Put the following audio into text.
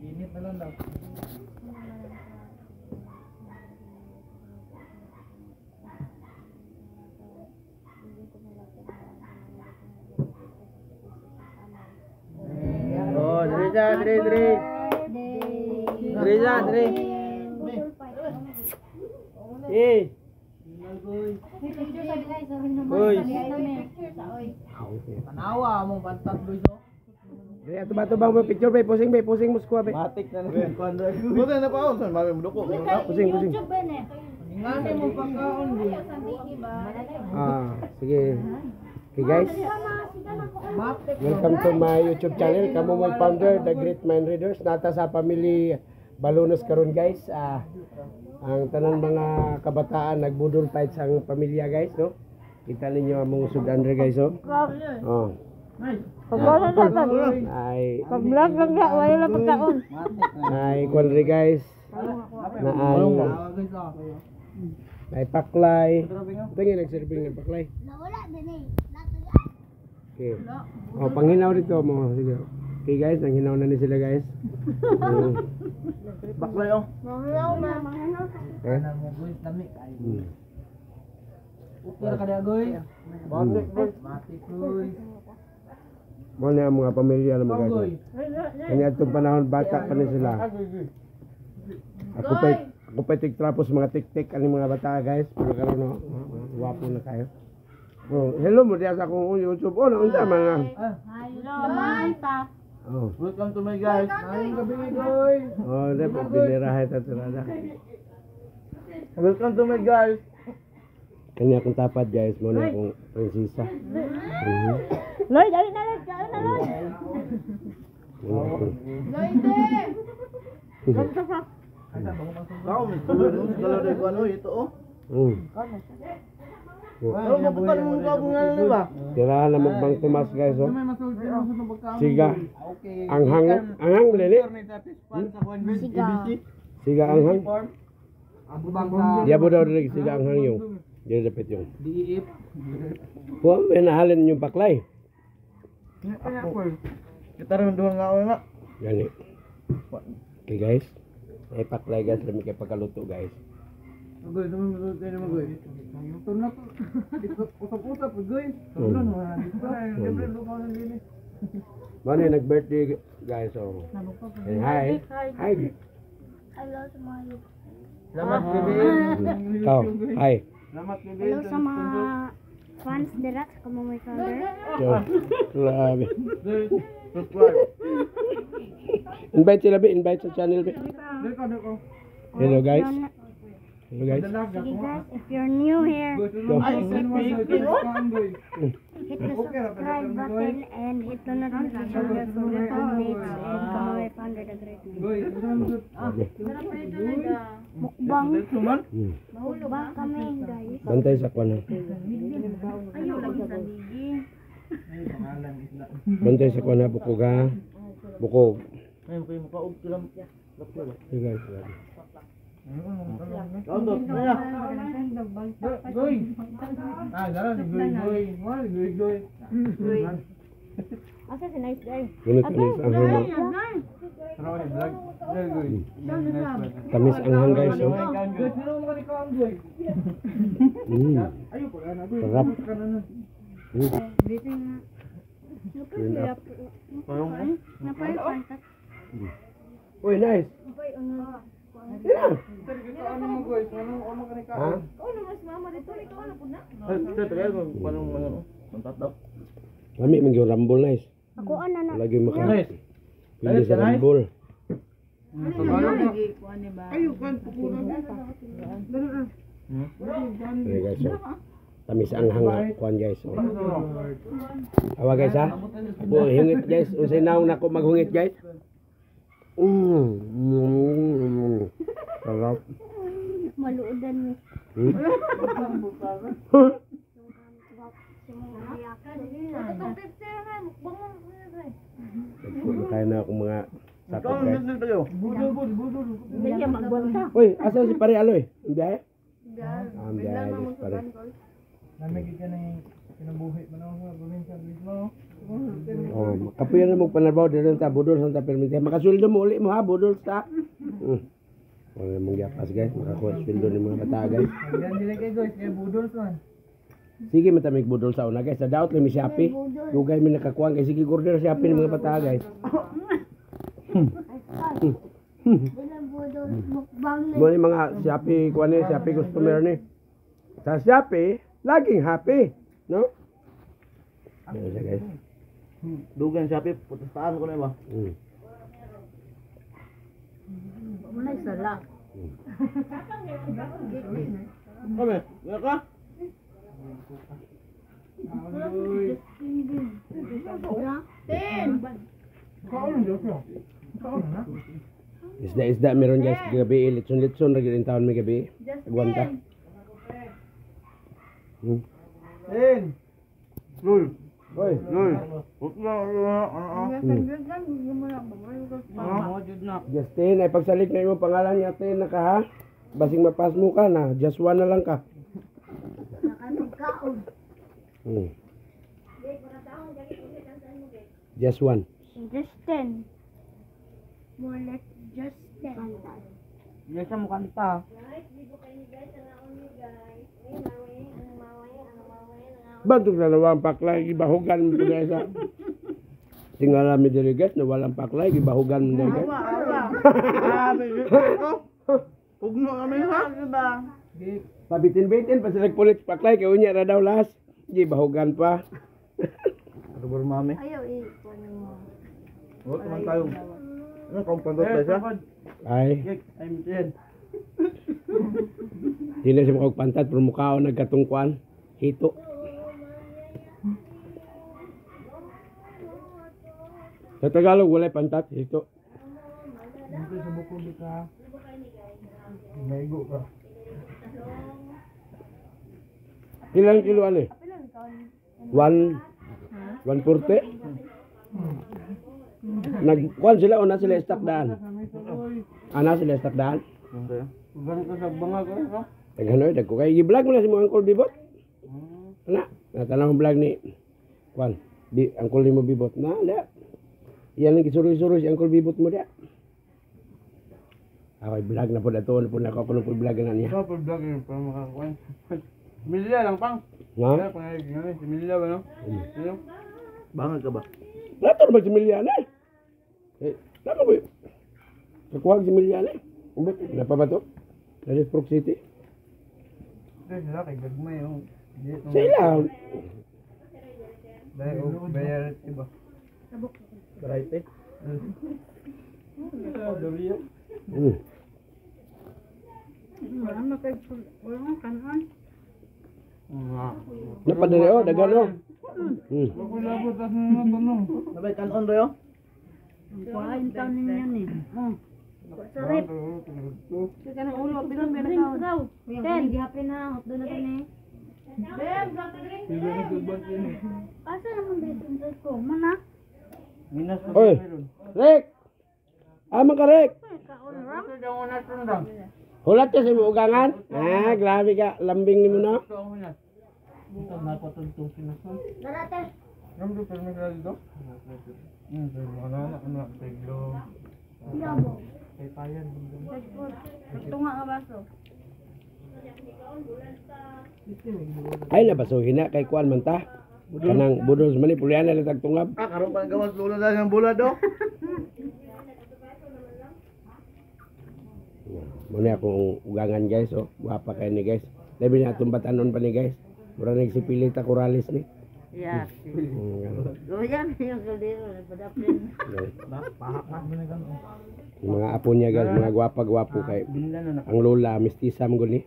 Init na lang daw. Oh, Dre. Eh. Uy. Panawa mong bantat gusto. Dre, ato ba bang picture be? Pusing mo squad be. Matik na naman. Buta na pa ako, san mami mo duko. Pusing. Ngani mo pagkaon di. Sige. Okay guys. Welcome to my YouTube channel. Kamo mo founder, The Great Mind Readers. Nata sa family Balunos karon guys. Ang tanan mga kabataan nagbudol fight sa pamilya guys, no? Kita ninyo among sugandre guys, oh. Oh. Ay. Pag-vlog lang ga, wala lang pagkaon. Ay, kwanri guys. Ay paklay. Tingin nagserving ng paklay. Nawala din eh. Okay. Oh, panghinaw dito mo. Sige. Okay guys, nang hinaw na ni sila guys. Baklay oh. Okay. Upir ka dia goy. Matik goy. Mo na ang mga pamilya na mga guys. Kanya itong panahon bata pa ni sila. Ako pa tigtrapos mga tik-tik ani mga bata guys. Pero karon no, wapo na kayo. Oh, hello mo diya sa akong YouTube. Oh, naunsa mga. Hello, Manta. Oh. Welcome to my guys. Ayun gabi goy. Oh, dapat binirahay ta tirada. Welcome to my guys. Kanya akong tapat guys, mo na akong prinsesa. Loy, dali na Loy. Kau mi kalau dari kuan itu oh. Ano mo pa mo ka ba? Tira na magbang tumas guys, oh. Siga. Anghang beli. Siga anghang. Dia bodoh dari siga anghang yung. Dia dapat yung. Diip. Kuha may nahalin yung paklay. Kita rin doon nga nga. Gani. Okay guys. Ay paklay guys, dami kay pagkaluto guys. Goy, naman maluto naman goy. Ito na to. Usap-usap goy. Sablan wala dito. Libre lupa na din. Mano nag-birthday guys, oh. Hi. Hello sa mga Selamat bebe. Oh, hi. Selamat bebe. Hello sa mga fans dira sa Kamoy Founder. Grabe. Subscribe. Invite sila be, invite sa channel be. Deko. Hello guys. Hello guys. Sige guys, if you're new here, hit the subscribe button and hit the notification bell for more updates and Kamoy Founder the Great Mind. Mukbang. Mukbang kami guys. Bantay sa kwan. Ayaw lagi sa digi. Bantay sa kwan bukog ha. Bukog. Ayun kayo makaog kilam. Hey guys. Untuk saya. Goy. Jalan goy. Asa si nice guy? Gunit tamis ang hang. Tamis ang hang guys, oh. Sarap. Napay pantat. Uy, nice. Yeah. Ha? Lami man yung rambol nice. Ako ana na. Lagi maka. Hindi sa rambol. Ayo kan pukulan. Okay guys, so. Tamis ang hanga kuan guys. So. Awa guys ha. Abo hingit guys. Unsay naong nako maghungit guys. Sarap. Maluodan ni. Kaya na akong mga sakot guys. Hindi magbanta. Uy, asa si Pare Aloy? Hindi. Ang biyahe pare. Namigit ka na yung kinabuhi mo na ako sa probinsya mo. Oh, kapuyan na mo panarbaw dito ta budol sa permite. Makasweldo mo uli mo ha budol sa. Wala mong gapas guys, makakuha sweldo ni mga bata guys. Yan dili kay guys, kay budol son. Sige matamig budol sa una guys. Sa daot lang mi Shopee. Dugay mi nakakuha kay sige order Shopee ng mga bata guys. Bilang budol mukbang Mo ni mga Shopee kuha ni Shopee customer ni. Sa Shopee, laging happy, no? Yan siya guys. Dugan Shopee, putustaan ko na ba? Muna sala. Kami, ya ka? Isda meron guys gabi litson lagi rin taon may gabi. Agwanta. Ten. Lul. Hoy, Lul. Justin, ay pagsalik na yung pangalan niya Tin naka ha. Basing mapas mo ka na, just one na lang ka. Just one. Justin. More like Justin. Yan siya mo kanta. Bantuk na nawang paklay, gibahugan mo dahil sa tingala mi diri guys, na walang paklay, gibahugan mo dahil guys. Ugno kami ha? Pabitin-bitin, pa sila pulit paklay, kaya unya na daw las, gibahugan pa. Rubor mami. Ayaw ipon mo. Oh, teman tayo. Ano kung pantot tayo siya? Ay, I'm dead. di na siya makagpantat, pero mukha ako nagkatungkuan, hito. Sa Tagalog, walay pantat, hito. Dito sa buko di ka. Maigo ka. Ilang kilo ano eh? 140? Nagkuhan sila o na sila stock daan? Na sila stock daan? Ganun ka sa bangag ko, no? Taghanoy, dagko kay i-vlog mo na si mga Uncle Bibot. Ana, natanong vlog ni Kwan, Uncle ni mo Bibot na, da. Yan ang gisuroy-suroy si Uncle Bibot mo da. Ako i-vlog na po na to, po na ako po i-vlog na niya. Ito po vlog yun, para makakuha. Milya lang pang. Nga? Si Milya ba, no? Ano? Bangag ka ba? Nato naman si Miliana eh. Nato ba yun? Kakuhag si Miliana eh. Umbot, napabato? Dari Brook City. Ito sila kay Gagmay, yung. Sila. Dahil bayar iba. Right eh. Napadali oh, dagan oh. Ako labot at mga tanong. Nabay kanon ba yun? Kuhain taon ninyo ni. Sarap. Kaya na ulo, bilang bilang daw. Ten, gihapin na, hotdo na kani. Sila na subag yun eh. Asa naman dito ang ko? Mana? Minas na Oy, meron. Rick! Amang ka, Rick! Ito daw mo natundang. Hulat ka sa mga ugangan? Grabe ka. Lambing ni mo na. Ito ang minas. Ito napatuntong sinasun. Darate. Ramdo pero may kaya dito? Pero ano, teglo. Yabo. Kay payan. Tunga nga baso. Ay, nabasuhin na kay Kuan man ta. Kanang budol man ni pulian na tagtungab. Karon pa gawas lulo na ng bulad do. Muna akong ugangan guys, oh. Guwapa kayo ni guys. Labi na itong batanon pa ni guys. Mura nagsipilit ako ralis ni. Yeah. Ganun. Goyan yung kaldero, nagpadapin. Pahak na mo na gano'n. Yung mga apo niya guys, mga gwapa-gwapo kay Binila na ang lola, mistisa mo guni.